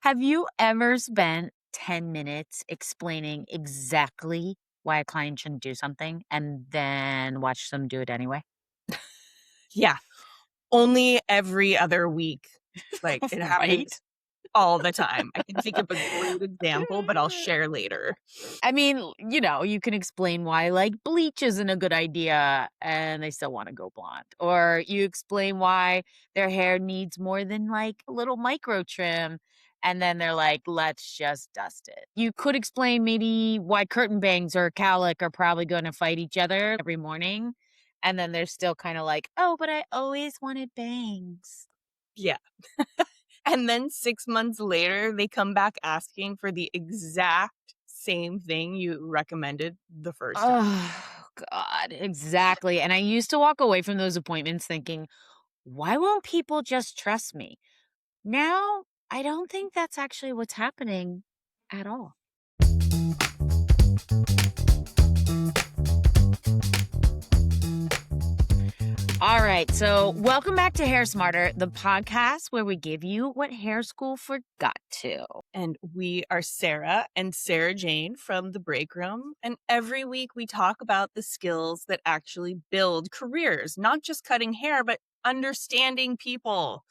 Have you ever spent 10 minutes explaining exactly why a client shouldn't do something and then watch them do it anyway? Yeah, only every other week. Like, it Right? happens all the time. I can think of a great example, but I'll share later. I mean, you can explain why like bleach isn't a good idea and they still want to go blonde. Or you explain why their hair needs more than like a little micro trim. And then they're like, let's just dust it. You could explain maybe why curtain bangs or cowlick are probably going to fight each other every morning. And then they're still kind of like, oh, but I always wanted bangs. Yeah. And then 6 months later, they come back asking for the exact same thing you recommended the first time. Oh, God. Exactly. And I used to walk away from those appointments thinking, why won't people just trust me? Now, I don't think that's actually what's happening at all. All right. So, welcome back to Hair Smarter, the podcast where we give you what hair school forgot to. And we are Sarah and Sarajane from the break room. And every week we talk about the skills that actually build careers, not just cutting hair, but understanding people.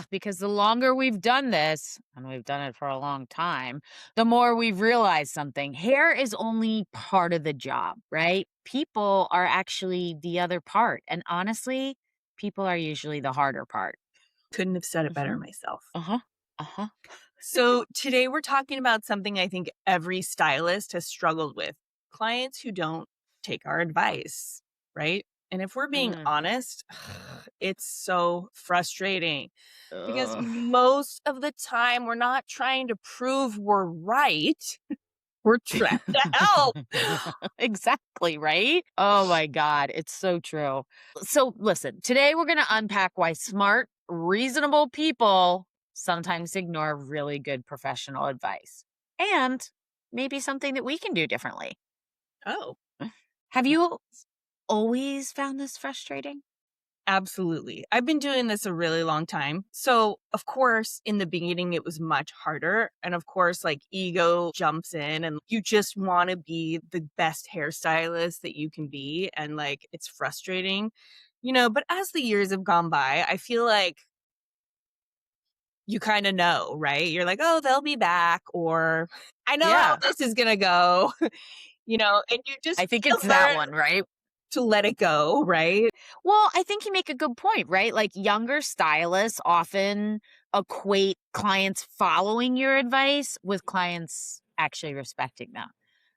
Because the longer we've done this, and we've done it for a long time, the more we've realized something. Hair is only part of the job, right? People are actually the other part. And honestly, people are usually the harder part. Couldn't have said it better Mhm. myself. Uh-huh. Uh-huh. So today we're talking about something I think every stylist has struggled with, clients who don't take our advice, right? And if we're being Mm. honest, it's so frustrating because Ugh. most of the time we're not trying to prove we're right. We're trying to help. Exactly, right? Oh my God, it's so true. So, listen, today we're going to unpack why smart, reasonable people sometimes ignore really good professional advice and maybe something that we can do differently. Oh, Have you always found this frustrating? absolutely. I've been doing this a really long time. So, of course, in the beginning, it was much harder. And of course, like ego jumps in and you just want to be the best hairstylist that you can be. And like, it's frustrating, but as the years have gone by, I feel like you kind of know, right? You're like, oh, they'll be back. Or I know how Yeah, this is going to go, and you just I think you it's that learn one, right? to let it go, right? Well, I think you make a good point, right? Like younger stylists often equate clients following your advice with clients actually respecting them.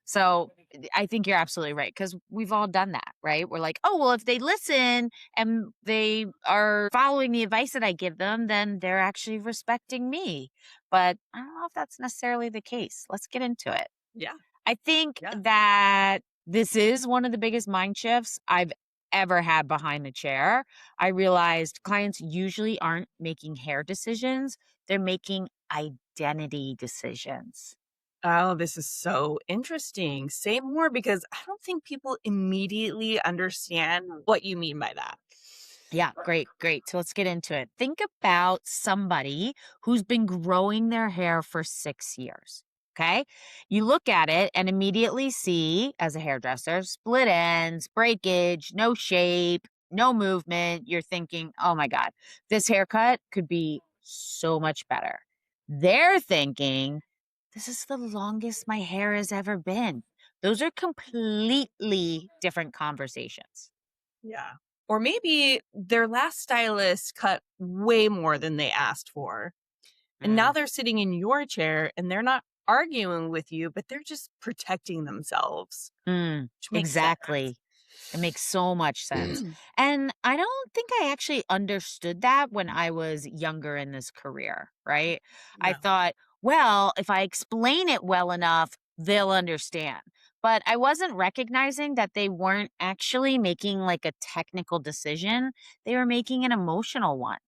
So I think you're absolutely right because we've all done that, right? We're like, oh, well, if they listen and they are following the advice that I give them, then they're actually respecting me. But I don't know if that's necessarily the case. Let's get into it. Yeah. I think Yeah. that this is one of the biggest mind shifts I've ever had behind the chair. I realized clients usually aren't making hair decisions, they're making identity decisions. Oh, this is so interesting. Say more because I don't think people immediately understand what you mean by that. Yeah, great, great. So let's get into it. Think about somebody who's been growing their hair for 6 years. Okay. You look at it and immediately see, as a hairdresser, split ends, breakage, no shape, no movement. You're thinking, oh my God, this haircut could be so much better. They're thinking, this is the longest my hair has ever been. Those are completely different conversations. Yeah. Or maybe their last stylist cut way more than they asked for. And now Mm. they're sitting in your chair and they're not arguing with you, but they're just protecting themselves, which makes sense. Exactly. It makes so much sense. And I don't think I actually understood that when I was younger in this career, right? I No. thought, well, if I explain it well enough, they'll understand. But I wasn't recognizing that they weren't actually making like a technical decision, they were making an emotional one.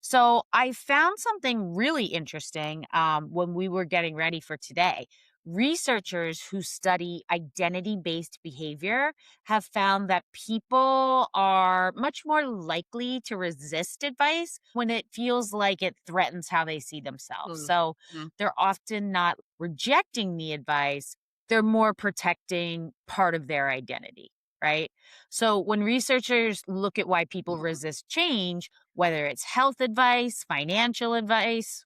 So I found something really interesting when we were getting ready for today. Researchers who study identity based behavior have found that people are much more likely to resist advice when it feels like it threatens how they see themselves. Mm, So mm, they're often not rejecting the advice, they're more protecting part of their identity. Right. So when researchers look at why people resist change, whether it's health advice, financial advice,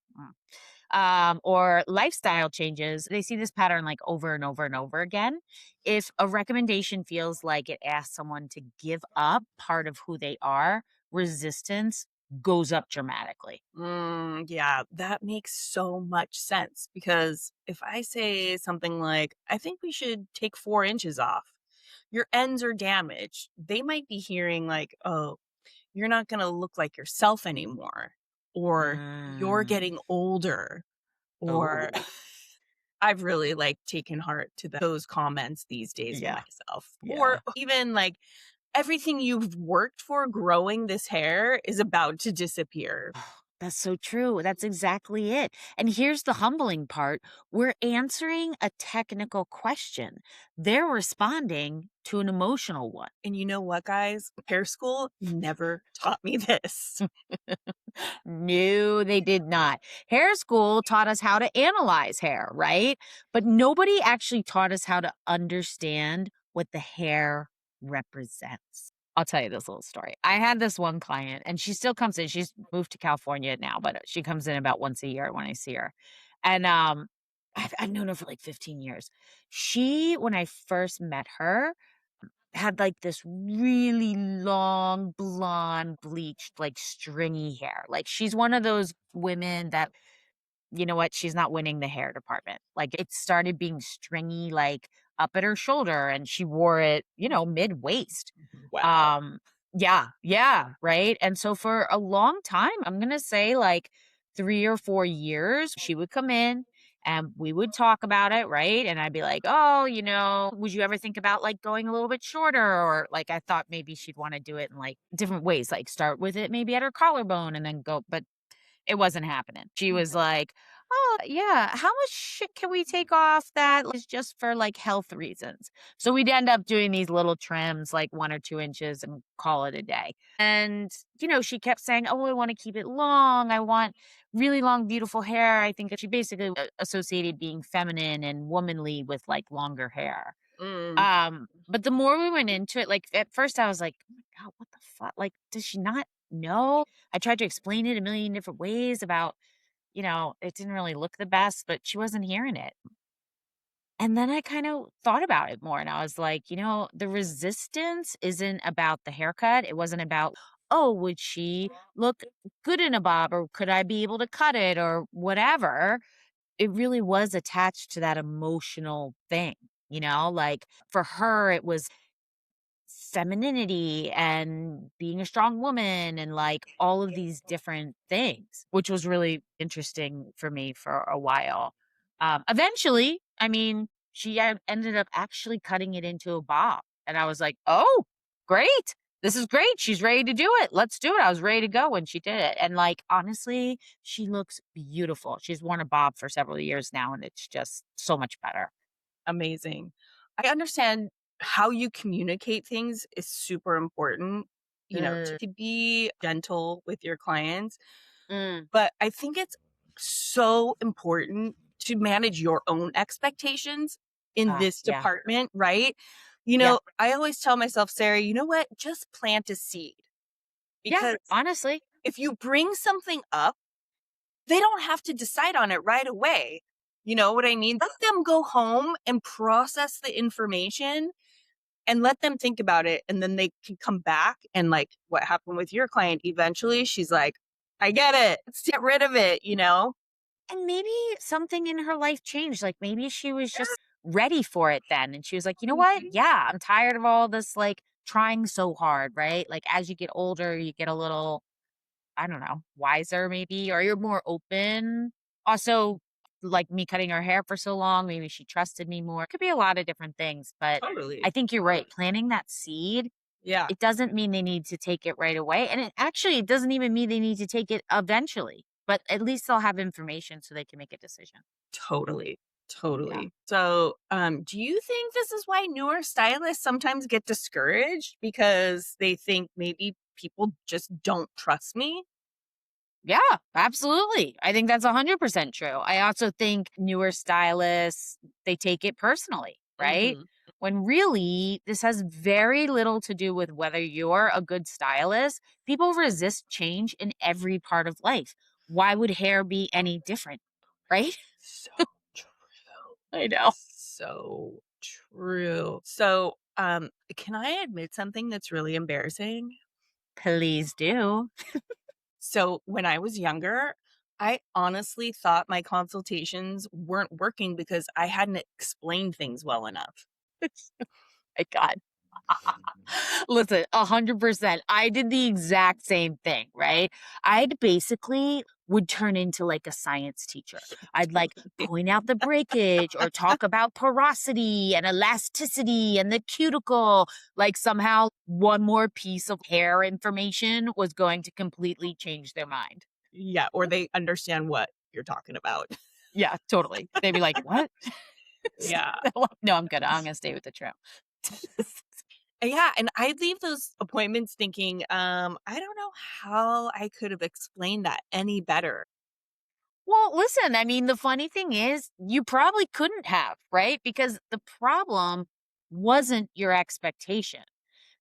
or lifestyle changes, they see this pattern like over and over and over again. If a recommendation feels like it asks someone to give up part of who they are, resistance goes up dramatically. yeah, that makes so much sense because if I say something like, I think we should take 4 inches off, your ends are damaged, they might be hearing, like, oh, you're not going to look like yourself anymore, or you're Mm. getting older, or Oh, I've really like taken heart to those comments these days in yeah. myself. Yeah. Or even like everything you've worked for growing this hair is about to disappear. That's so true. That's exactly it. And here's the humbling part, we're answering a technical question, they're responding to an emotional one. And you know what, guys? Hair school never taught me this. No, they did not. Hair school taught us how to analyze hair, right? But nobody actually taught us how to understand what the hair represents. I'll tell you this little story. I had this one client, and she still comes in. She's moved to California now, but she comes in about once a year when I see her. And I've known her for like 15 years. She, when I first met her, had, like, this really long, blonde, bleached, like, stringy hair. Like, she's one of those women that, you know what, she's not winning the hair department. Like, it started being stringy, like, up at her shoulder, and she wore it, mid-waist. Wow. Um, yeah, yeah, right? And so for a long time, I'm gonna say, like, 3 or 4 years, she would come in and we would talk about it, right? And I'd be like, "Oh, would you ever think about, like, going a little bit shorter?" Or, like, I thought maybe she'd wanna do it in, like, different ways, like, start with it maybe at her collarbone and then go, but it wasn't happening. She was like, "Oh, yeah, how much can we take off that is just for, like, health reasons?" So we'd end up doing these little trims, like 1 or 2 inches and call it a day. And, she kept saying, "Oh, I wanna keep it long. I want really long, beautiful hair." I think that she basically associated being feminine and womanly with, like, longer hair. Mm. But the more we went into it, like, at first I was like, "Oh my god, what the fuck? Like, does she not know?" I tried to explain it a million different ways about, it didn't really look the best, but she wasn't hearing it. And then I kind of thought about it more and I was like, the resistance isn't about the haircut. It wasn't about, oh, would she look good in a bob or could I be able to cut it or whatever? It really was attached to that emotional thing, like for her, it was femininity and being a strong woman and like all of these different things, which was really interesting for me for a while. Eventually, I mean, she ended up actually cutting it into a bob. And I was like, oh, great. This is great. She's ready to do it. Let's do it. I was ready to go when she did it. And like, honestly, she looks beautiful. She's worn a bob for several years now, and it's just so much better. Amazing. I understand how you communicate things is super important, Mm, to be gentle with your clients. mm. But I think it's so important to manage your own expectations in this Yeah. department, right? Yeah. I always tell myself, Sarah, you know what? Just plant a seed. Yeah, Because honestly. if you bring something up, they don't have to decide on it right away. You know what I mean? Let them go home and process the information and let them think about it. And then they can come back. And like what happened with your client, eventually she's like, I get it. Let's get rid of it. And maybe something in her life changed, like, maybe she was just ready for it then, and she was like, "You know what? Mhm. Yeah, I'm tired of all this, like, trying so hard," right? Like, as you get older, you get a little, I don't know, wiser maybe, or you're more open. Also, like, me cutting her hair for so long, maybe she trusted me more. It could be a lot of different things, but I Totally. think you're right, planting that seed, Yeah, it doesn't mean they need to take it right away, and it doesn't even mean they need to take it eventually, but at least they'll have information so they can make a decision. totally. Yeah. Totally. So, do you think this is why newer stylists sometimes get discouraged because they think maybe people just don't trust me? Yeah, absolutely. I think that's 100% true. I also think newer stylists, they take it personally, right? Hmm. When really, this has very little to do with whether you're a good stylist. People resist change in every part of life. Why would hair be any different? Right? So true. I know. So true. So, can I admit something that's really embarrassing? Please do. So, when I was younger, I honestly thought my consultations weren't working because I hadn't explained things well enough. My God. Listen, 100%. I did the exact same thing, right? I'd basically would turn into like a science teacher. I'd like Totally. point out the breakage or talk about porosity and elasticity and the cuticle. Like somehow one more piece of hair information was going to completely change their mind. Yeah, or they understand what you're talking about. Yeah, totally. They'd be like, what? Yeah. No, I'm good. I'm going to stay with the trim. Yeah, and I leave those appointments thinking, I don't know how I could have explained that any better. Well, listen, I mean, the funny thing is, you probably couldn't have, right? Because the problem wasn't your expectation.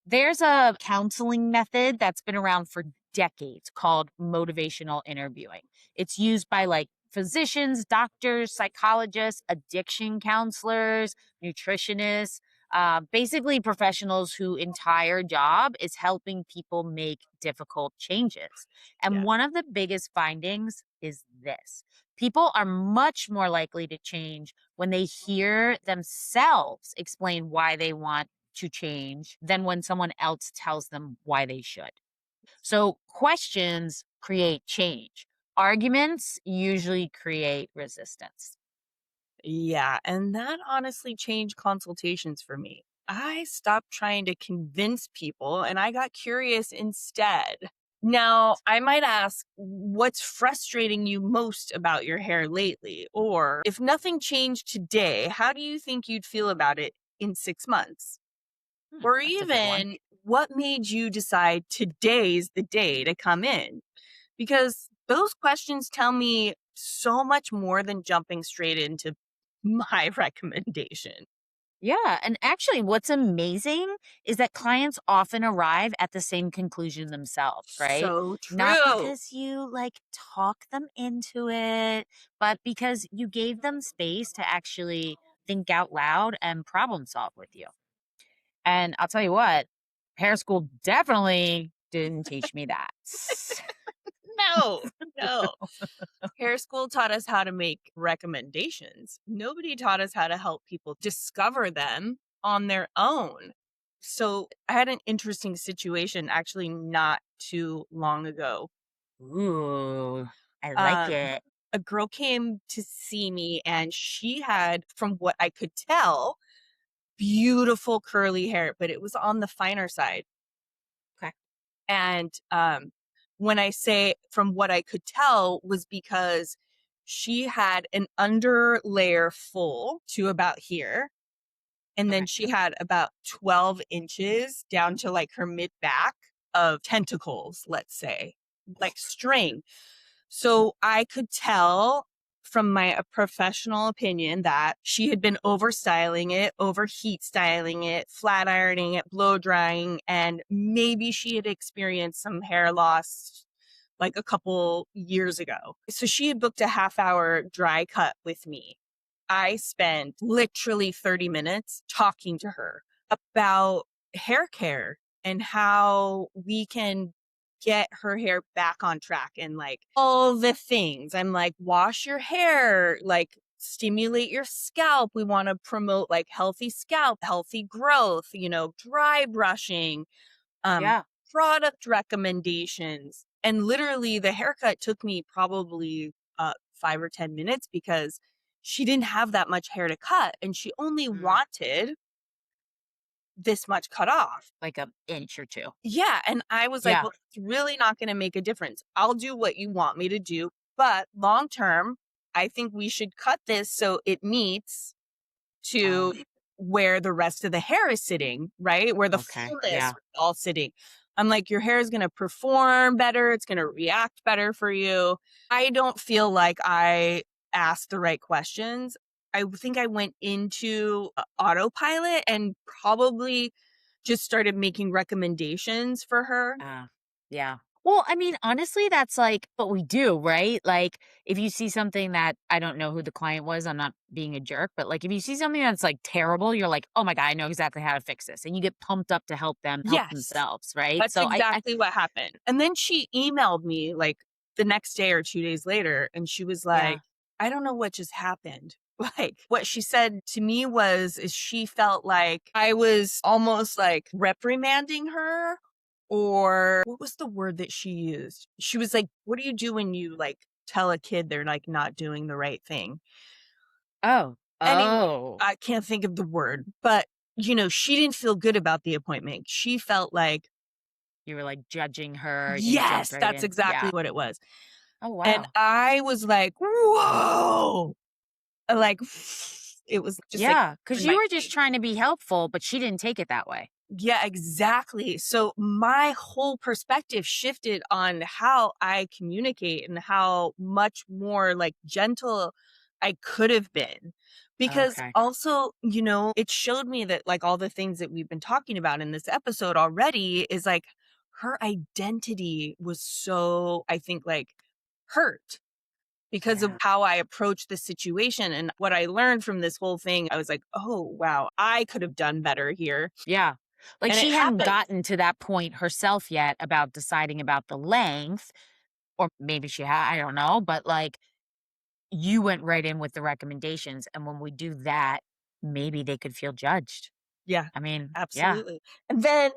There's a counseling method that's been around for decades called motivational interviewing. It's used by like physicians, doctors, psychologists, addiction counselors, nutritionists, basically professionals whose entire job is helping people make difficult changes. And Yeah. one of the biggest findings is this: people are much more likely to change when they hear themselves explain why they want to change than when someone else tells them why they should. So questions create change. Arguments usually create resistance. Yeah, and that honestly changed consultations for me. I stopped trying to convince people and I got curious instead. Now, I might ask, what's frustrating you most about your hair lately? Or if nothing changed today, how do you think you'd feel about it in 6 months? Or That's a good one. even, what made you decide today's the day to come in? Because those questions tell me so much more than jumping straight into my recommendation. Yeah. And actually, what's amazing is that clients often arrive at the same conclusion themselves, right? So Not true. because you like talk them into it, but because you gave them space to actually think out loud and problem solve with you. And I'll tell you what, hair school definitely didn't teach me that. No, no. Hair school taught us how to make recommendations. Nobody taught us how to help people discover them on their own. So I had an interesting situation actually not too long ago. Ooh, I like Um, it. a girl came to see me and she had, from what I could tell, beautiful curly hair, but it was on the finer side. Okay. And when I say from what I could tell was because she had an under layer full to about here. And then Okay. she had about 12 inches down to like her mid back of tentacles, let's say, like string. So I could tell from my professional opinion that she had been over styling it, over heat styling it, flat ironing it, blow drying, and maybe she had experienced some hair loss like a couple years ago. So she had booked a half-hour dry cut with me. I spent literally 30 minutes talking to her about hair care and how we can get her hair back on track and like all the things. I'm like, wash your hair, like stimulate your scalp. We want to promote like healthy scalp, healthy growth, dry brushing, um, Yeah. product recommendations. And literally the haircut took me probably 5 or 10 minutes because she didn't have that much hair to cut and she only Mm, wanted this much cut off. like an inch or two. Yeah, and I was like, Yeah. "Well, it's really not gonna make a difference. I'll do what you want me to do, but long term, I think we should cut this so it meets to Oh, where the rest of the hair is sitting, right? Where the okay. fullness Yeah. is all sitting. I'm like, your hair is going to perform better. It's going to react better for you. I don't feel like I asked the right questions. I think I went into autopilot and probably just started making recommendations for her. Yeah. Well, I mean, honestly, that's like what we do, right? Like, if you see something that I don't know who the client was, I'm not being a jerk, but like if you see something that's like terrible, you're like, oh my God, I know exactly how to fix this. And you get pumped up to help them help Yes. themselves, right? That's So I exactly what happened. And then she emailed me like the next day or 2 days later, and she was yeah. like, "I don't know what just happened." Like, what she said to me was is she felt like I was almost like reprimanding her, or what was the word that she used? She was like, "What do you do when you like tell a kid they're like not doing the right thing?" Oh. Anyway, Oh. I can't think of the word, but she didn't feel good about the appointment. She felt like, You were like judging her. You jumped yes, right that's in. exactly Yeah. what it was. Oh, And wow. I was like, "Whoa." Like, it was just like Yeah. Cause in you my were just face. trying to be helpful, but she didn't take it that way. Yeah, exactly. So my whole perspective shifted on how I communicate and how much more like gentle I could have been. Because Okay. also, it showed me that like all the things that we've been talking about in this episode already is like her identity was so, I think, like hurt because of Yeah. how I approached the situation and what I learned from this whole thing. I was like, oh, wow, I could have done better here. Yeah. Like And it she hadn't happened. gotten to that point herself yet about deciding about the length, or maybe she had, I don't know, but like you went right in with the recommendations. And when we do that, maybe they could feel judged. Yeah, I mean, yeah. absolutely. And then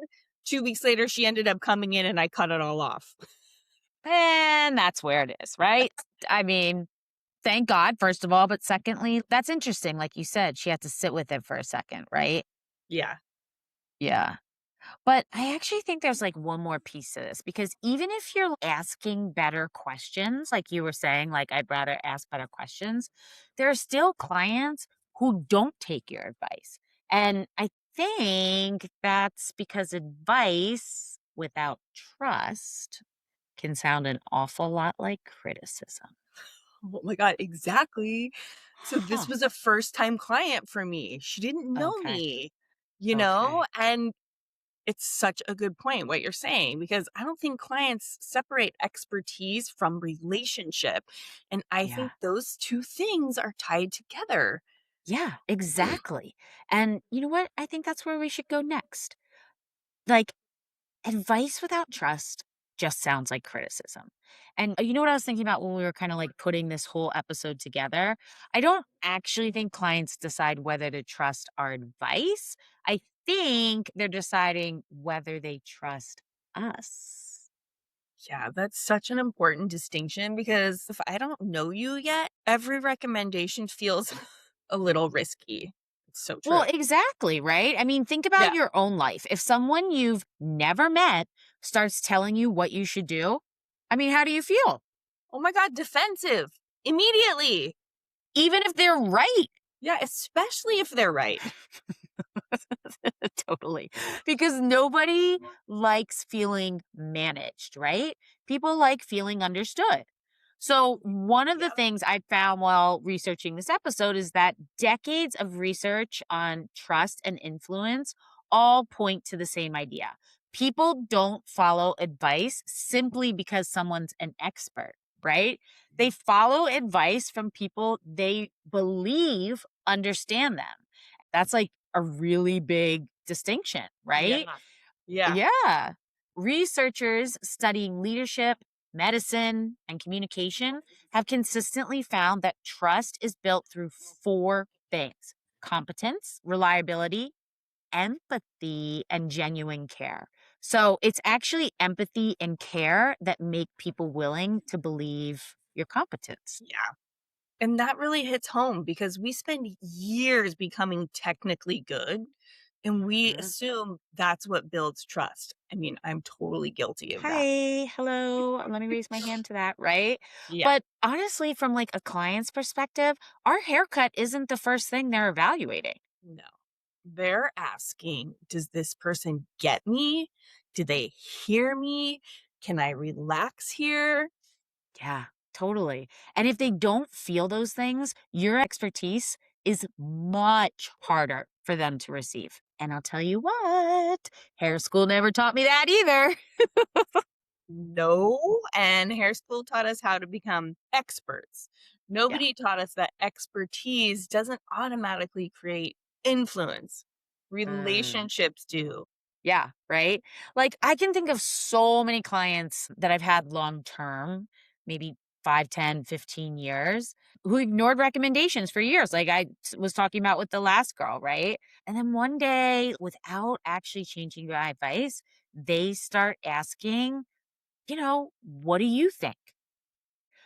2 weeks later, she ended up coming in and I cut it all off. And that's where it is, right? I mean, thank God, first of all. But secondly, that's interesting. Like you said, she had to sit with it for a second, right? Yeah. Yeah. But I actually think there's like one more piece to this because even if you're asking better questions, like you were saying, like I'd rather ask better questions, there are still clients who don't take your advice. And I think that's because advice without trust can sound an awful lot like criticism. Oh my God, exactly. So this Huh. was a first time client for me. She didn't know Okay. me, Okay. and it's such a good point what you're saying because I don't think clients separate expertise from relationship. And I Yeah. think those two things are tied together. Yeah, exactly. And you know what? I think that's where we should go next. Like, advice without trust just sounds like criticism. And you know what I was thinking about when we were kind of like putting this whole episode together? I don't actually think clients decide whether to trust our advice. I think they're deciding whether they trust us. Yeah, that's such an important distinction because if I don't know you yet, every recommendation feels a little risky. It's so Well, true. exactly, right? I mean, think about Yeah. your own life. If someone you've never met starts telling you what you should do, I mean, how do you feel? Oh my God, defensive immediately. Even if they're right. Yeah, especially if they're right. Totally. Because nobody likes feeling managed, right? People like feeling understood. So, one of the Yep. things I found while researching this episode is that decades of research on trust and influence all point to the same idea. People don't follow advice simply because someone's an expert, right? They follow advice from people they believe understand them. That's like a really big distinction, Yeah. right? Yeah. Yeah. Researchers studying leadership, medicine, and communication have consistently found that trust is built through four things: competence, reliability, empathy, and genuine care. So it's actually empathy and care that make people willing to believe your competence. Yeah. And that really hits home because we spend years becoming technically good And we Mhm. assume that's what builds trust. I mean, I'm totally guilty of that. Hi, hello. Let me raise my hand to that, right? Yeah. But honestly, from like a client's perspective, our haircut isn't the first thing they're evaluating. No. They're asking, does this person get me? Do they hear me? Can I relax here? Yeah, totally. And if they don't feel those things, your expertise is much harder for them to receive. And I'll tell you what, hair school never taught me that either. No. And hair school taught us how to become experts. Yeah. Nobody taught us that expertise doesn't automatically create influence. Mm. Relationships do. Yeah, right? Like, I can think of so many clients that I've had long term, maybe 5, 10, 15 years, who ignored recommendations for years, like was talking about with the last girl, right? And then one day, without actually changing my advice, they start asking, "What do you think?"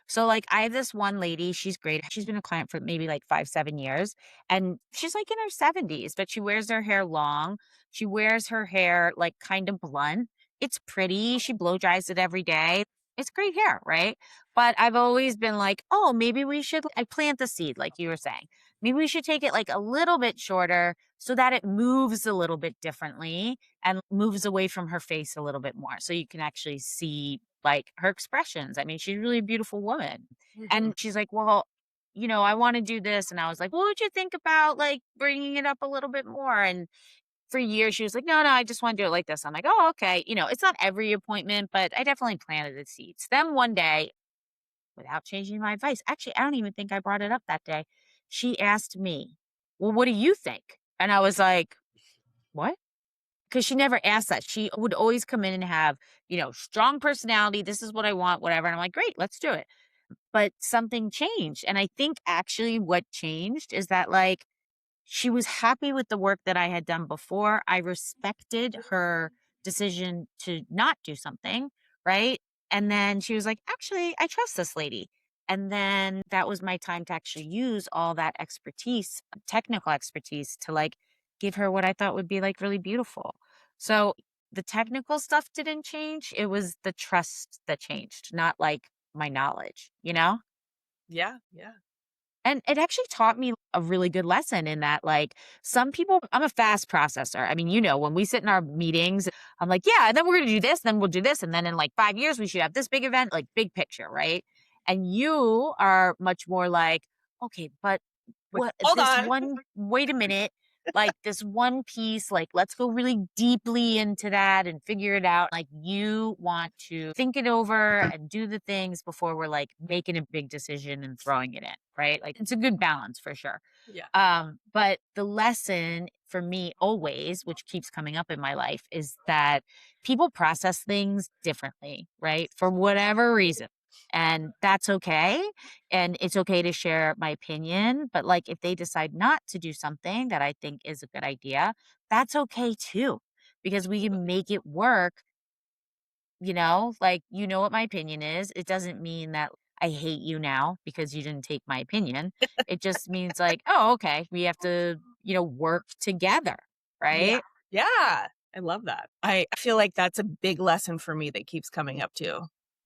So, like, I have this one lady, she's great. She's been a client for maybe like 5, 7 years, and she's like in her 70s, but she wears her hair long. She wears her hair like kind of blunt. It's pretty. She blow dries it every day. It's great hair, right? But I've always been like, oh, maybe we should, I plant the seed, like you were saying. Maybe we should take it like a little bit shorter so that it moves a little bit differently and moves away from her face a little bit more. So you can actually see like her expressions. I mean, she's a really beautiful woman. Mhm. And she's like, well, I want to do this. And I was like, well, would you think about like bringing it up a little bit more? And for years, she was like, no, no, I just want to do it like this. I'm like, oh, okay. It's not every appointment, but I definitely planted the seeds. Then one day, without changing my advice, actually, I don't even think I brought it up that day. She asked me, well, what do you think? And I was like, what? Because she never asked that. She would always come in and have, strong personality. This is what I want, whatever. And I'm like, great, let's do it. But something changed. And I think actually what changed is that, like, she was happy with the work that I had done before. I respected her decision to not do something, right? And then she was like, actually, I trust this lady. And then that was my time to actually use all that expertise, technical expertise, to like give her what I thought would be like really beautiful. So the technical stuff didn't change. It was the trust that changed, not like my knowledge? Yeah, yeah. And it actually taught me a really good lesson in that, like, some people, I'm a fast processor. I mean, when we sit in our meetings, I'm like, yeah, and then we're going to do this, then we'll do this. And then in like 5 years, we should have this big event, like big picture, right? And you are much more like, okay, but Wait, what hold this on. one, wait a minute, like this one piece, like, let's go really deeply into that and figure it out. Like, you want to think it over and do the things before we're like making a big decision and throwing it in, right? Like, it's a good balance for sure. Yeah. But the lesson for me always, which keeps coming up in my life, is that people process things differently, right? For whatever reason. And that's okay. And it's okay to share my opinion. But like, if they decide not to do something that I think is a good idea, that's okay too, because we can Totally. make it work. Like, what my opinion is. It doesn't mean that I hate you now because you didn't take my opinion. It just means like, oh, okay, we have to, work together, Yeah. right? Yeah. I love that. I feel like that's a big lesson for me that keeps coming up too.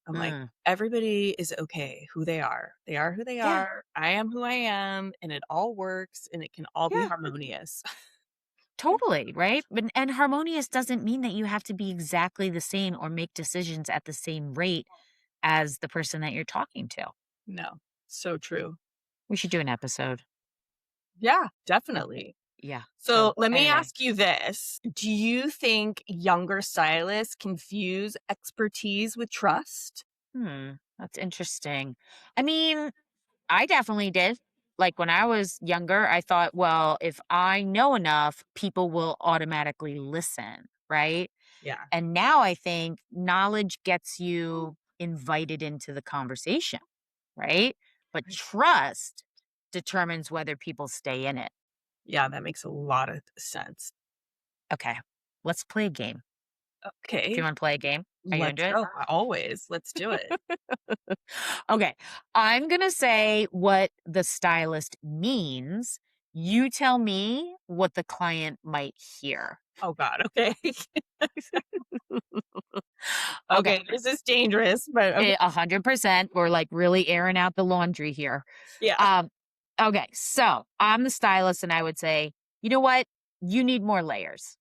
I'm like, Mm, everybody is okay who they are. They are who they yeah, are. I am who I am, and it all works and it can all be yeah, harmonious. totally, right? And harmonious doesn't mean that you have to be exactly the same or make decisions at the same rate as the person that you're talking to. No. So true. We should do an episode. Yeah, definitely. Yeah. So So let me anyway, ask you this. Do you think younger stylists confuse expertise with trust? that's interesting. I mean, I definitely did. Like when I was younger, I thought, well, if I know enough, people will automatically listen, right? Yeah. And now I think knowledge gets you invited into the conversation, right? But trust determines whether people stay in it. Yeah, that makes a lot of sense. Okay, let's play a game. Do you Okay, want to play a game? Are you let's into it? go. Always. Let's do it. Okay, I'm going to say what the stylist means. You tell me what the client might hear. Oh god, okay. Okay. Okay, this is dangerous, but okay. 100%. We're like really airing out the laundry here. Yeah. Um, okay. So I'm the stylist and I would say, you know what? You need more layers.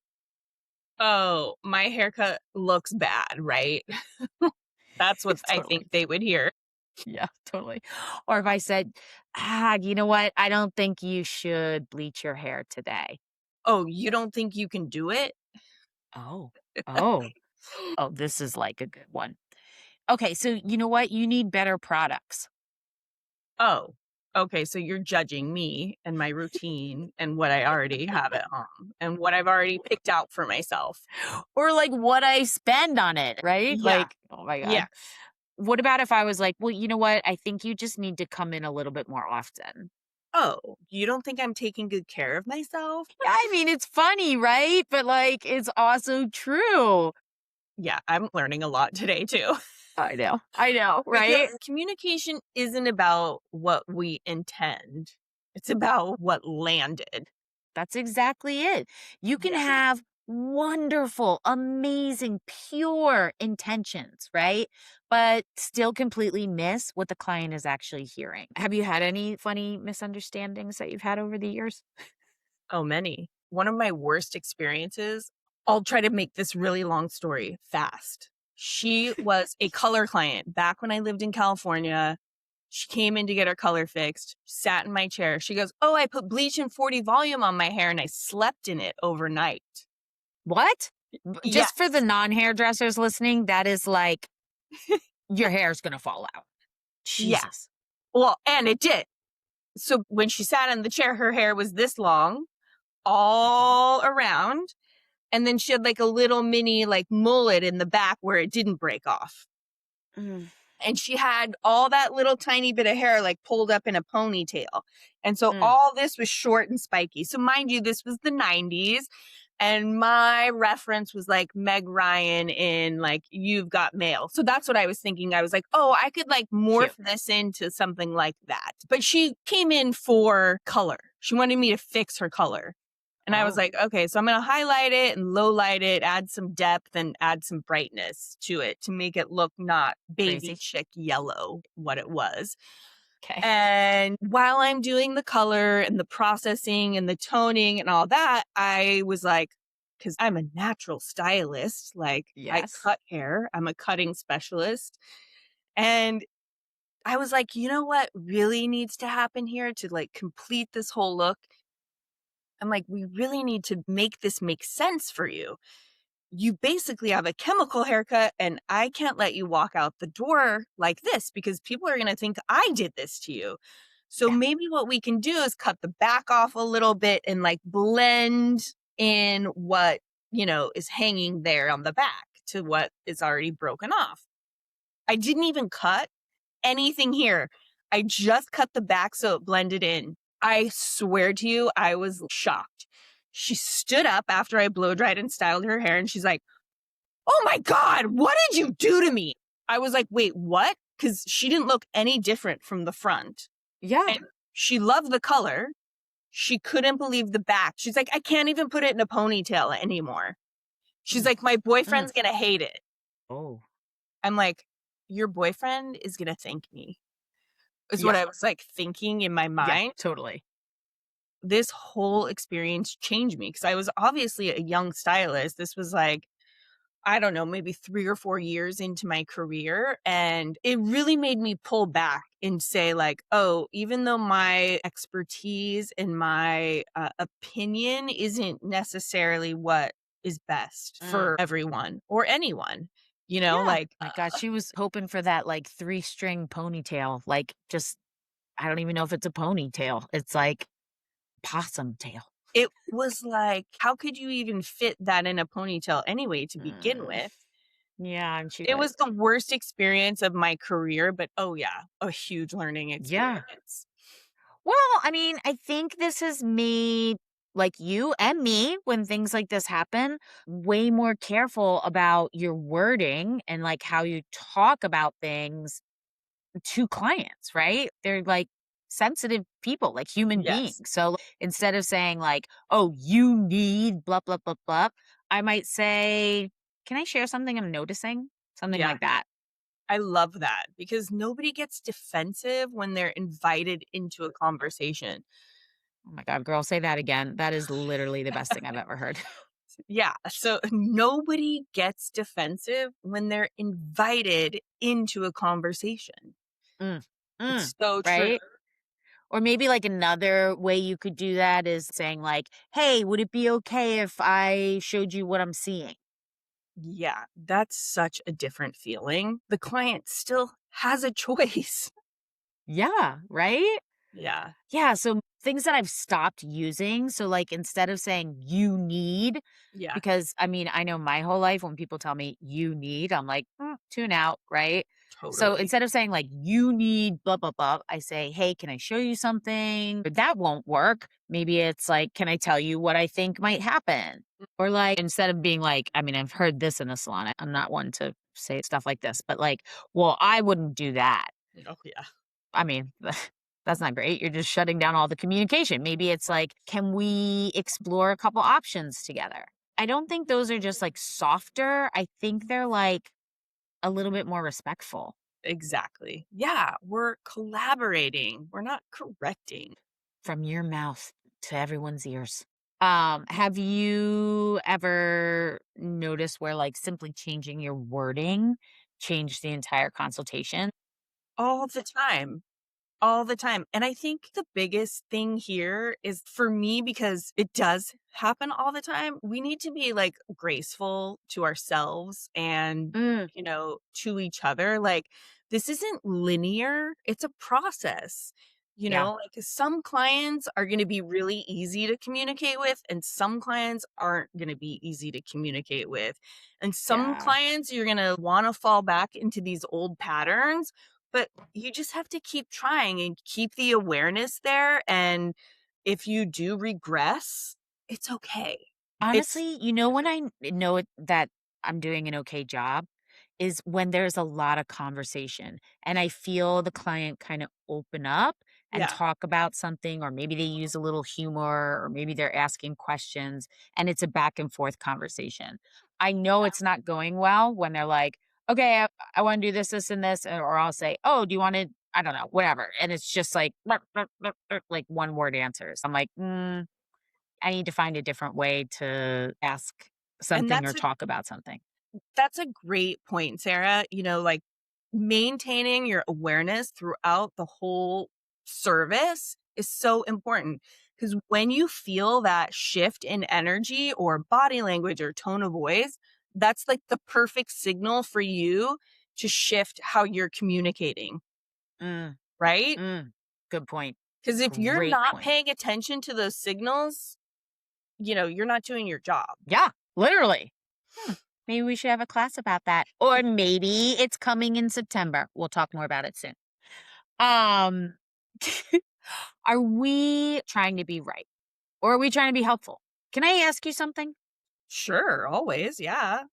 Oh, my haircut looks bad, right? That's what I Totally. think they would hear. Yeah, totally. Or if I said, you know what? I don't think you should bleach your hair today. "Oh, you don't think you can do it?" Oh, oh, oh, this is like a good one. Okay. So you know what? You need better products. "Oh, okay, so you're judging me and my routine and what I already have at home and what I've already picked out for myself." Or like what I spend on it, right? Yeah, Like, oh my God. yes. What about if I was like, well, you know what? I think you just need to come in a little bit more often. "Oh, you don't think I'm taking good care of myself?" Yeah, I mean, it's funny, right? But like, it's also true. Yeah, I'm learning a lot today too. I know, right? Because communication isn't about what we intend. It's about what landed. That's exactly it. You can Yeah. have wonderful, amazing, pure intentions, right? But still completely miss what the client is actually hearing. Have you had any funny misunderstandings that you've had over the years? Oh, many. One of my worst experiences, I'll try to make this really long story fast. She was a color client back when I lived in California. She came in to get her color fixed, sat in my chair. She goes, "Oh, I put bleach and 40 volume on my hair and I slept in it overnight." What? Just for the Yes. non-hairdressers listening, that is like your hair's gonna fall out. Yeah. Jesus. Well, and it did. So when she sat in the chair, her hair was this long all around. And then she had like a little mini like mullet in the back where it didn't break off. Mm, And she had all that little tiny bit of hair like pulled up in a ponytail. And so mm, all this was short and spiky. So mind you, this was the 90s. And my reference was like Meg Ryan in like You've Got Mail. So that's what I was thinking. I was like, oh, I could like morph cute. this into something like that. But she came in for color. She wanted me to fix her color. And I was Oh, like, okay, so I'm going to highlight it and low light it, add some depth and add some brightness to it to make it look not baby crazy. chick yellow, what it was. Okay. And while I'm doing the color and the processing and the toning and all that, I was like, because I'm a natural stylist, like I Yes. cut hair, I'm a cutting specialist. And I was like, you know what really needs to happen here to like complete this whole look? I'm like, we really need to make this make sense for you. You basically have a chemical haircut, and I can't let you walk out the door like this because people are going to think I did this to you. So Yeah. maybe what we can do is cut the back off a little bit and like blend in what, is hanging there on the back to what is already broken off. I didn't even cut anything here. I just cut the back so it blended in. I swear to you, I was shocked. She stood up after I blow dried and styled her hair and she's like, "Oh my God, what did you do to me?" I was like, "Wait, what?" Because she didn't look any different from the front. Yeah. And she loved the color. She couldn't believe the back. She's like, "I can't even put it in a ponytail anymore." She's Mm, like, "My mm. boyfriend's going to hate it." Oh, I'm like, "Your boyfriend is going to thank me," is what yeah. I was like thinking in my Yeah, mind. totally. This whole experience changed me because I was obviously a young stylist. This was like, I don't know, maybe 3 or 4 years into my career, and it really made me pull back and say like, "Oh, even though my expertise and my, opinion isn't necessarily what is best Mm. for everyone or anyone," Yeah. like, My God, she was hoping for that like three-string ponytail. Like just I don't even know if it's a ponytail. It's like possum tail. it was like, how could you even fit that in a ponytail anyway to begin Mm. with? Yeah, and she It like was the worst experience of my career, but, oh, yeah, a huge learning yeah. experience. Well, I mean, I think this has made like you and me when things like this happen way more careful about your wording and like how you talk about things to clients, right? They're like sensitive people, like human Yes. beings. So instead of saying like, "Oh, you need blah blah blah blah," I might say, "Can I share something I'm noticing?" Something Yeah. like that. I love that because nobody gets defensive when they're invited into a conversation. Oh my god, girl, say that again. That is literally the best thing I've ever heard. Yeah. So nobody gets defensive when they're invited into a conversation. Mm, mm, It's so true. right? Or maybe like another way you could do that is saying like, "Hey, would it be okay if I showed you what I'm seeing?" Yeah. That's such a different feeling. The client still has a choice. Yeah, right? Yeah. Yeah, so things that I've stopped using, so, like, instead of saying "you need," Yeah. because, I mean, I know my whole life when people tell me "you need," I'm like, tune out," right? So Totally. instead of saying, like, "You need blah, blah, blah," I say, "Hey, can I show you something?" But that won't work. Maybe it's like, "Can I tell you what I think might happen?" Or, like, instead of being like I mean, I've heard this in the salon. I'm not one to say stuff like this, but, like, "Well, I wouldn't do that." Oh, yeah. I mean, that's not great. You're just shutting down all the communication. Maybe it's like, can we explore a couple options together? I don't think those are just like softer. I think they're like a little bit more respectful Exactly. Yeah. We're collaborating, we're not correcting. from your mouth to everyone's ears. Have you ever noticed where like simply changing your wording changed the entire consultation? All the time. All the time. And I think the biggest thing here is for me, because it does happen all the time, we need to be like graceful to ourselves and, Mm, to each other. Like, this isn't linear, it's a process. yeah, Like some clients are going to be really easy to communicate with, and some clients aren't going to be easy to communicate with. And some yeah. clients you're going to want to fall back into these old patterns, but you just have to keep trying and keep the awareness there, and if you do regress, it's okay. It's Honestly, you know when know that I'm doing an okay job is when there's a lot of conversation and I feel the client kind of open up and yeah, talk about something, or maybe they use a little humor, or maybe they're asking questions and it's a back and forth conversation. I know yeah. it's not going well when they're like, okay, I want to do this, this, and this. Or I'll say, oh, do you want to, I don't know, whatever. And it's just like, like one word answers. I'm like, I need to find a different way to ask And something or talk about something. that's a great point, Sarah. Like maintaining your awareness throughout the whole service is so important, because when you feel that shift in energy or body language or tone of voice, that's like the perfect signal for you to shift how you're communicating, Mm, right? mm, good point. Because if you're Great not point. paying attention to those signals, you're not doing your job. Yeah, literally. Maybe we should have a class about that. Or maybe it's coming in September. We'll talk more about it soon. Um, are we trying to be right? Or are we trying to be helpful? Can I ask you something? Sure, always. Yeah.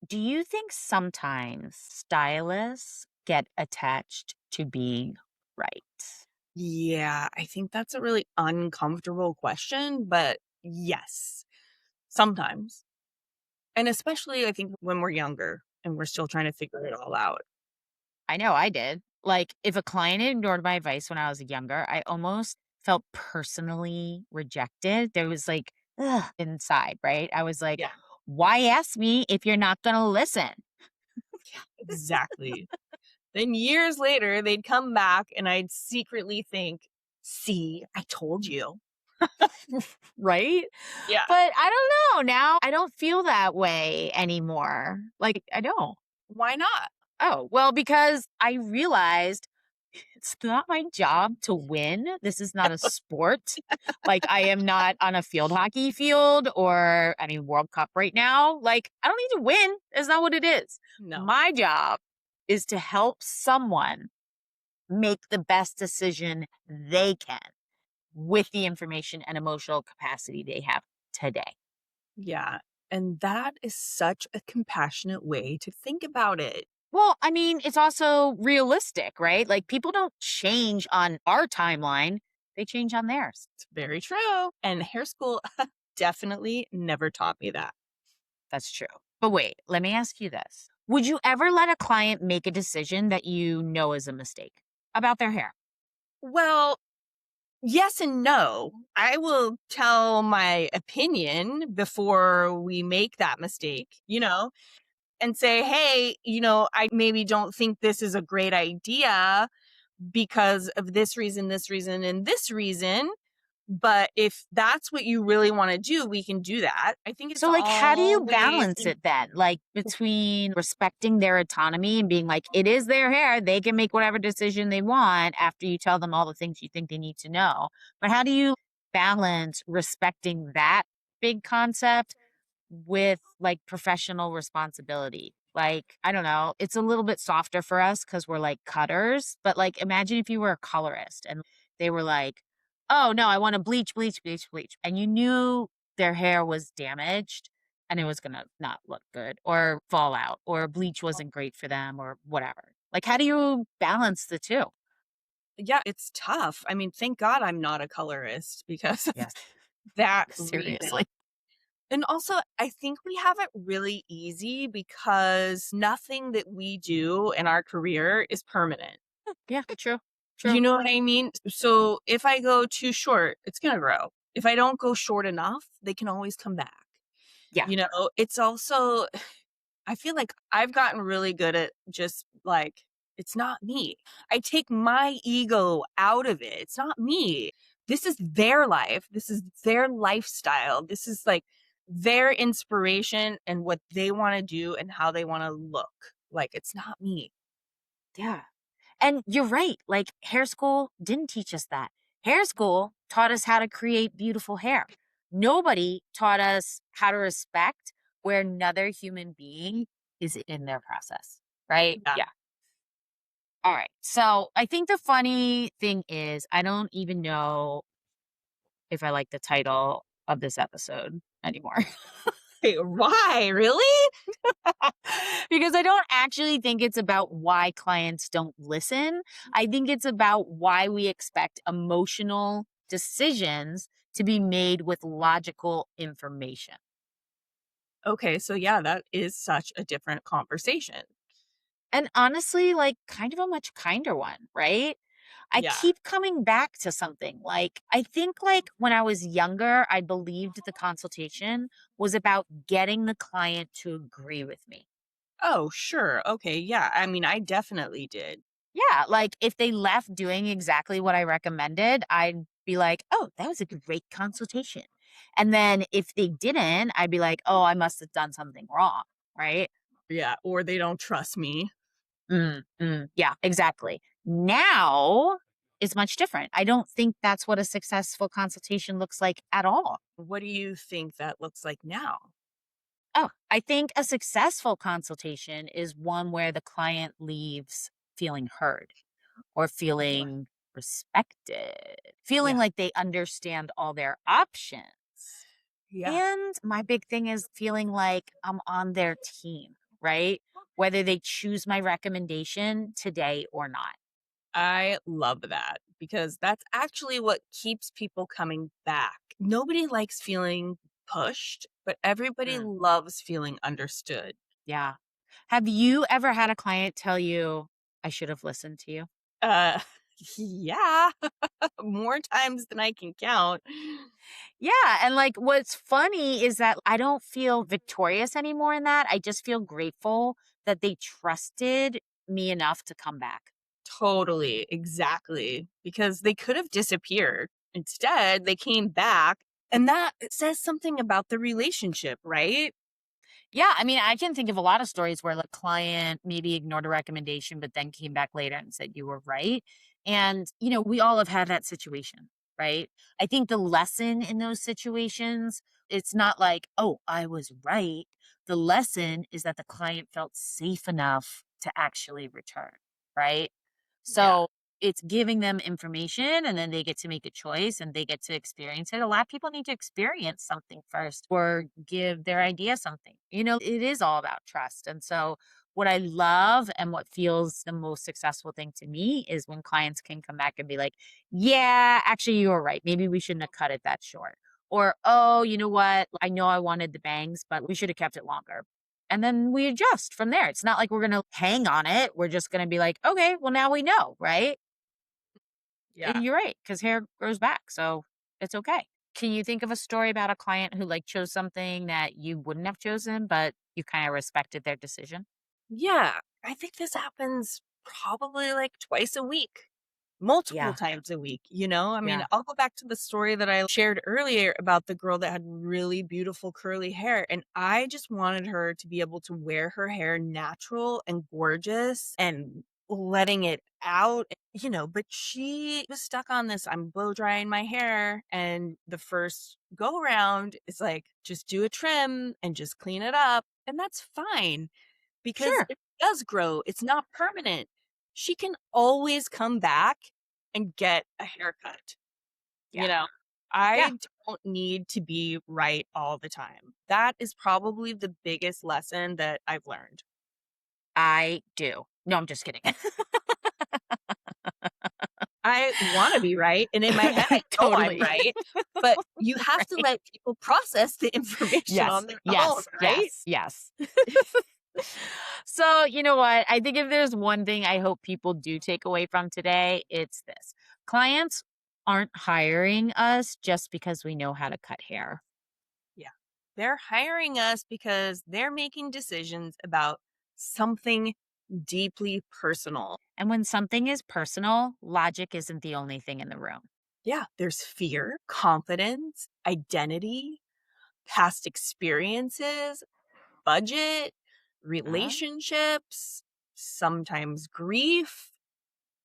Do you think sometimes stylists get attached to being right? Yeah, I think that's a really uncomfortable question, but yes, sometimes. And especially I think when we're younger and we're still trying to figure it all out. I know I did. Like, if a client ignored my advice when I was younger, I almost felt personally rejected. There was like, ugh, inside, right? I was like, Yeah, why ask me if you're not going to listen? exactly. Then years later, they'd come back and I'd secretly think, see, I told you. Right? Yeah. But I don't know. Now I don't feel that way anymore. Like, I don't. Why not? Oh, well, because I realized it's not my job to win. This is not a sport. Like, I am not on a field hockey field or, I mean, World Cup right now. Like, I don't need to win. That's not what it is. No. My job is to help someone make the best decision they can with the information and emotional capacity they have today. Yeah. And that is such a compassionate way to think about it. Well, I mean, it's also realistic, right? Like people don't change on our timeline, they change on theirs. It's very true. And hair school definitely never taught me that. That's true. But wait, let me ask you this. Would you ever let a client make a decision that you know is a mistake about their hair? Well, yes and no. I will tell my opinion before we make that mistake, and say, hey, I maybe don't think this is a great idea because of this reason, and this reason. But if that's what you really want to do, we can do that. I think it's So, like, how do you always, balance it then? Like, between respecting their autonomy and being like, it is their hair, they can make whatever decision they want after you tell them all the things you think they need to know. But how do you balance respecting that big concept with like professional responsibility? Like, I don't know, it's a little bit softer for us because we're like cutters, but like, imagine if you were a colorist and they were like, oh no, I want to bleach, bleach, bleach, bleach. And you knew their hair was damaged and it was going to not look good or fall out or bleach wasn't great for them or whatever. Like, how do you balance the two? yeah, it's tough. I mean, thank God I'm not a colorist because of Yes. that reason. Seriously. And also, I think we have it really easy because nothing that we do in our career is permanent. Yeah, true. You True. know what I mean? So if I go too short, it's going to grow. If I don't go short enough, they can always come back. Yeah. It's also, I feel like I've gotten really good at just like, it's not me. I take my ego out of it. It's not me. This is their life. This is their lifestyle. This is like their inspiration and what they want to do and how they want to look. Like, it's not me. Yeah. And you're right. Like hair school didn't teach us that. Hair school taught us how to create beautiful hair. Nobody taught us how to respect where another human being is in their process. Right? Yeah. Yeah. All right. So I think the funny thing is, I don't even know if I like the title of this episode anymore. Hey, why? Really? Because I don't actually think it's about why clients don't listen. I think it's about why we expect emotional decisions to be made with logical information. Okay, so yeah, that is such a different conversation. And honestly, like kind of a much kinder one, right? I Yeah. keep coming back to something. Like, I think like when I was younger, I believed the consultation was about getting the client to agree with me. Oh, sure. Okay, yeah. I mean, I definitely did. Yeah, like, if they left doing exactly what I recommended, I'd be like, "Oh, that was a great consultation." And then if they didn't, I'd be like, "Oh, I must have done something wrong." Right? Yeah, or they don't trust me. Yeah, exactly. Now, it's much different. I don't think that's what a successful consultation looks like at all. What do you think that looks like now? Oh, I think a successful consultation is one where the client leaves feeling heard or Yeah. feeling respected, feeling Yeah. like they understand all their options. Yeah. And my big thing is feeling like I'm on their team, right? Whether they choose my recommendation today or not. I love that because that's actually what keeps people coming back. Nobody likes feeling pushed, but everybody Mm, loves feeling understood. yeah. Have you ever had a client tell you, I should have listened to you? Uh, yeah, more times than I can count. Yeah, and, like, what's funny is that I don't feel victorious anymore in that, I just feel grateful that they trusted me enough to come back. Totally, exactly, because they could have disappeared. Instead, they came back, and that says something about the relationship, right? Yeah, I mean, I can think of a lot of stories where the client maybe ignored a recommendation, but then came back later and said, you were right. And, we all have had that situation, right? I think the lesson in those situations, it's not like, oh, I was right. The lesson is that the client felt safe enough to actually return, right? Yeah. So it's giving them information and then they get to make a choice and they get to experience it. A lot of people need to experience something first or give their idea something. It is all about trust. And so What I love and what feels the most successful thing to me is when clients can come back and be like, yeah, actually, you were right. Maybe we shouldn't have cut it that short. Or, oh, you know what? I know I wanted the bangs, but we should have kept it longer. And then we adjust from there. It's not like we're going to hang on it. We're just going to be like, okay, well, now we know, right? Yeah. And you're right, because hair grows back. So it's okay. Can you think of a story about a client who like chose something that you wouldn't have chosen, but you kind of respected their decision? Yeah. I think this happens probably like twice a week, multiple Yeah. times a week. You know, I mean, Yeah. I'll go back to the story that I shared earlier about the girl that had really beautiful curly hair. And I just wanted her to be able to wear her hair natural and gorgeous and letting it out, but she was stuck on this. I'm blow drying my hair. And the first go around is like, just do a trim and just clean it up. And that's fine because Sure. it does grow. It's not permanent. She can always come back and get a haircut. You Yeah. know, Yeah. I don't need to be right all the time. That is probably the biggest lesson that I've learned. I do. No, I'm just kidding. I want to be right. And in my head, I know I'm Totally. right. But you have to Right. let people process the information Yes. on their own, Yes. right? Yes. Yes. So, you know what? I think if there's one thing I hope people do take away from today, it's this. Clients aren't hiring us just because we know how to cut hair. Yeah. They're hiring us because they're making decisions about something deeply personal. And when something is personal, logic isn't the only thing in the room. Yeah. There's fear, confidence, identity, past experiences, budget, Huh? relationships, sometimes grief,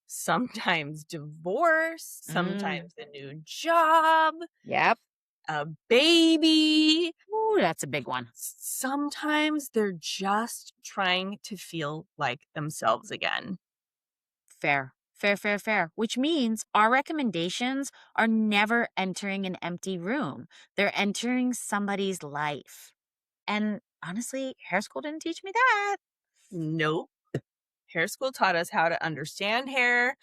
sometimes divorce, Mm. sometimes a new job, Yep. a baby. Ooh, that's a big one. Sometimes they're just trying to feel like themselves again. Fair. Fair, fair, fair. Which means our recommendations are never entering an empty room. They're entering somebody's life. And honestly, hair school didn't teach me that. Nope. Hair school taught us how to understand hair,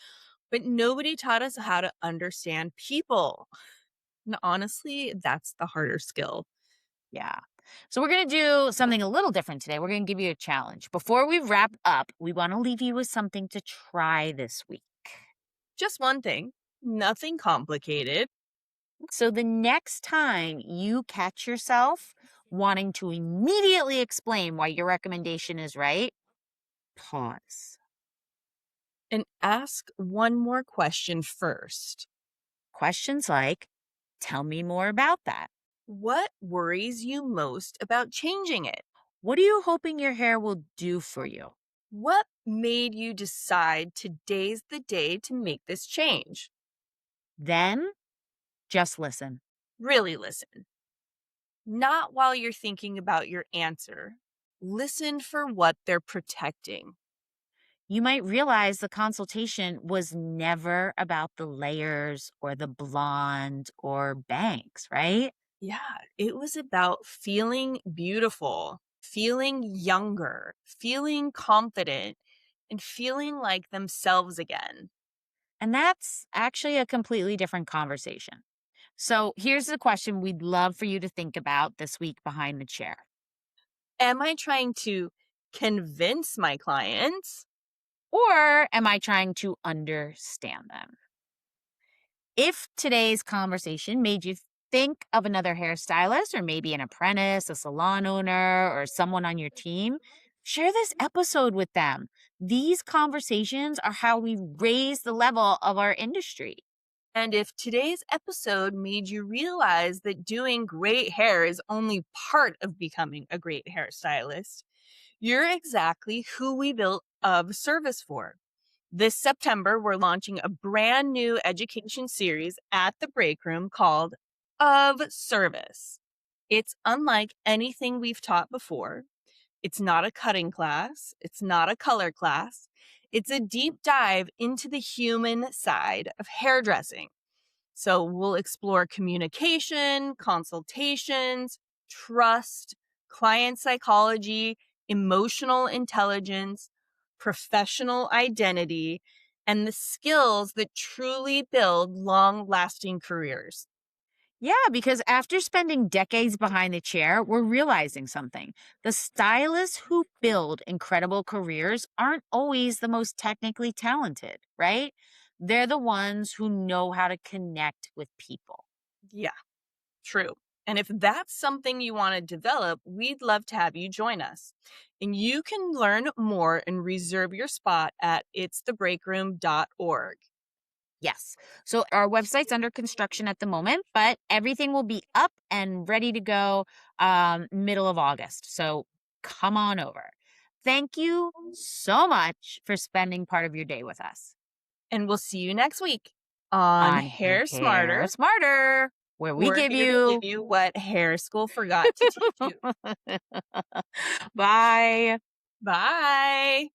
but nobody taught us how to understand people. And honestly, that's the harder skill. Yeah. So we're going to do something a little different today. We're going to give you a challenge. Before we wrap up, we want to leave you with something to try this week. Just one thing, nothing complicated. So the next time you catch yourself wanting to immediately explain why your recommendation is right, pause. And ask one more question first. Questions like, tell me more about that. What worries you most about changing it? What are you hoping your hair will do for you? What made you decide today's the day to make this change? Then just listen. Really listen. Not while you're thinking about your answer. Listen for what they're protecting. You might realize the consultation was never about the layers or the blonde or bangs, right? Yeah, it was about feeling beautiful, feeling younger, feeling confident, and feeling like themselves again. And that's actually a completely different conversation. So here's the question we'd love for you to think about this week behind the chair. Am I trying to convince my clients? Or am I trying to understand them? If today's conversation made you think of another hairstylist or maybe an apprentice, a salon owner, or someone on your team, share this episode with them. These conversations are how we raise the level of our industry. And if today's episode made you realize that doing great hair is only part of becoming a great hairstylist, you're exactly who we built Of Service for. This September, we're launching a brand new education series at the break room called Of Service. It's unlike anything we've taught before. It's not a cutting class. It's not a color class. It's a deep dive into the human side of hairdressing. So we'll explore communication, consultations, trust, client psychology, emotional intelligence, professional identity, and the skills that truly build long lasting careers. Yeah, because after spending decades behind the chair, we're realizing something. The stylists who build incredible careers aren't always the most technically talented, right? They're the ones who know how to connect with people. Yeah, true. And if that's something you want to develop, we'd love to have you join us. And you can learn more and reserve your spot at itsthebreakroom.org. Yes. So our website's under construction at the moment, but everything will be up and ready to go middle of August. So come on over. Thank you so much for spending part of your day with us And we'll see you next week on on Hair Hair Smarter. Smarter, where we We're give here to give you. you what hair school forgot to teach you. Bye. Bye.